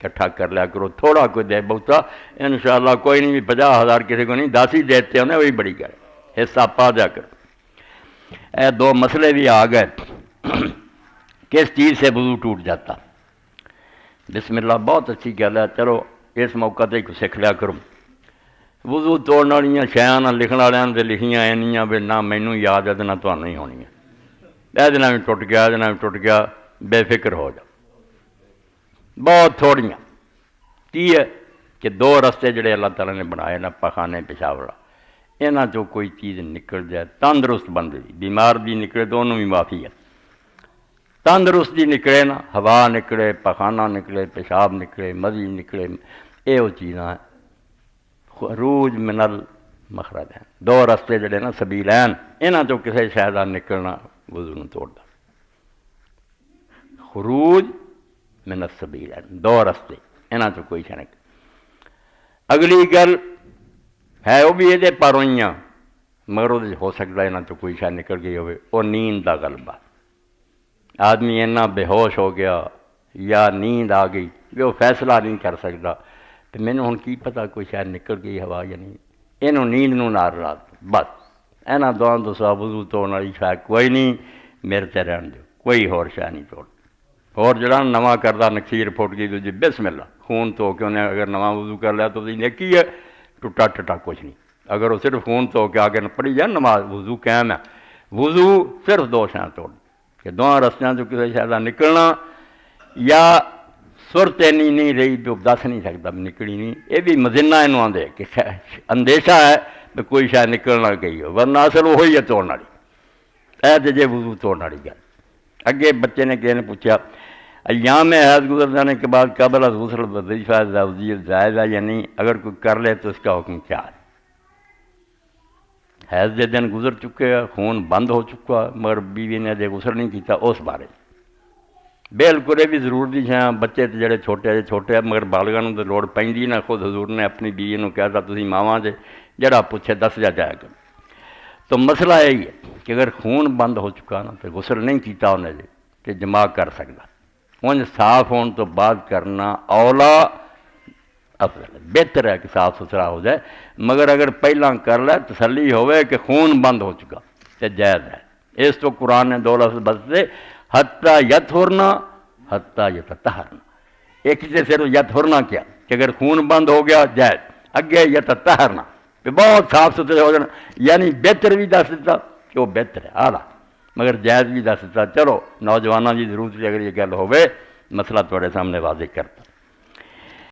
کٹھا کر لیا کرو، تھوڑا کوئی دے بہتا انشاءاللہ کوئی نہیں، 50,000 کسی کو نہیں، 10 ہی دیتے ہونے وہی بڑی گئے، حصہ پا دیا کرو۔ اے دو مسئلے بھی آ گئے، کس چیز سے وضو ٹوٹ جاتا؟ بسم اللہ بہت اچھی گل ہے، چلو اس موقع تے سیکھ لیا کرو۔ وضو توڑنے والی شیاں لکھن والوں سے لکھیاں اینیاں بھی نہ مینوں یاد ہے نہ تمہیں ہی ہونی ہے، یہ بھی ٹوٹ گیا، یہ بھی ٹوٹ گیا، بے فکر ہو جاؤ۔ بہت تھوڑیاں کی ہے کہ دو رستے جڑے اللہ تعالیٰ نے بنائے نا، پخانے پیشاب والا، یہاں چو کوئی چیز نکل جائے تندرست بندے دی، بیمار دی نکلے تو انہوں بھی معافی ہے، تندرست دی نکلے نا، ہوا نکلے، پخانہ نکلے، پیشاب نکلے، مزی نکلے، یہ وہ چیزاں خروج من المخرج ہیں، دو رستے جڑے نا سبیلین، یہاں چو کسی شے دا نکلنا وضو نوں توڑدا۔ خروج من السبیلین، دو رستے، یہاں چو کوئی شے نہیں۔ اگلی گل ہے وہ بھی یہ پروں ہی آ، مگر وہ ہو سکتا یہاں چو کوئی شے نکل گئی ہوئے، وہ نیند دا غلبہ، آدمی اینا بے ہوش ہو گیا یا نیند آ گئی کہ وہ فیصلہ نہیں کر سکتا، تو مینوں ہن کی پتہ کوئی شاید نکل گئی ہوا یا نہیں، اینوں نیند نوں نہ رات بس اینا دعاں تو سوا وضو توڑن والی شاید کوئی نہیں، میرے تے رہن دیو، کوئی ہور شاید نہیں توڑ۔ اور جڑا نواں کردا نکسیر پھٹ گئی تو جی بسم اللہ خون تو کہ انہیں اگر نواں وضو کر لیا تو نیکی ہے، ٹوٹا ٹٹا کچھ نہیں۔ اگر وہ صرف خون تو کے آگے پڑھی جائے نماز، وضو قائم ہے، وضو صرف دو شاید توڑ کہ دونوں رستیاں جو کسی شاید نکلنا، یا صورت اینی نہیں رہی جو دس نہیں سکتا نکلی نہیں، یہ بھی مزنہ انہوں آدھے کہ اندیشہ ہے کہ کوئی شاید نکلنا گئی ہو، ورنہ اصل وہی ہے توڑنے والی، اے جے وضو توڑنے والی گل۔ اگے بچے نے کسی نے پوچھا ایام حیض گزر جانے کے بعد قبل از غسل وظیفہ زوجیت جائز ہے یا نہیں، اگر کوئی کر لے تو اس کا حکم کیا ہے؟ حیض دے دن گزر چکے، خون بند ہو چکا مگر بیوی نے دے غسل نہیں کیتا، اس بارے بالکل یہ بھی ضرور دی ہے۔ بچے جڑے چھوٹے چھوٹے مگر بالغاں نوں تے لوڑ پیندی نہ، خود حضور نے اپنی بیوی نوں کہا تھا تسی ماواں جے جڑا پوچھے دس جایا کرو۔ تو مسئلہ یہی ہے کہ اگر خون بند ہو چکا نا تو غسل نہیں کیتا انہیں جے کہ جماع کر سکتا، انج صاف ہون تو بعد کرنا اولا افضل ہے، بہتر ہے کہ صاف ستھرا ہو جائے، مگر اگر پہلا کر لے تسلی ہوئے کہ خون بند ہو چکا تو جائز ہے۔ اس تو قرآن نے دو لفظ بستے حتی یطہرنا حتی یتطہرنا، ایک سے صرف یطہرنا کیا کہ اگر خون بند ہو گیا جائز، اگے یتطہرنا کہ بہت صاف ستھرے ہو جانا، یعنی بہتر بھی دس دیتا کہ وہ بہتر ہے اعلیٰ، مگر جائز بھی دس دیتا۔ چلو نوجوانوں کی ضرورت ہے اگر یہ گل ہوئے مسئلہ تھوڑے سامنے واضح کرتا۔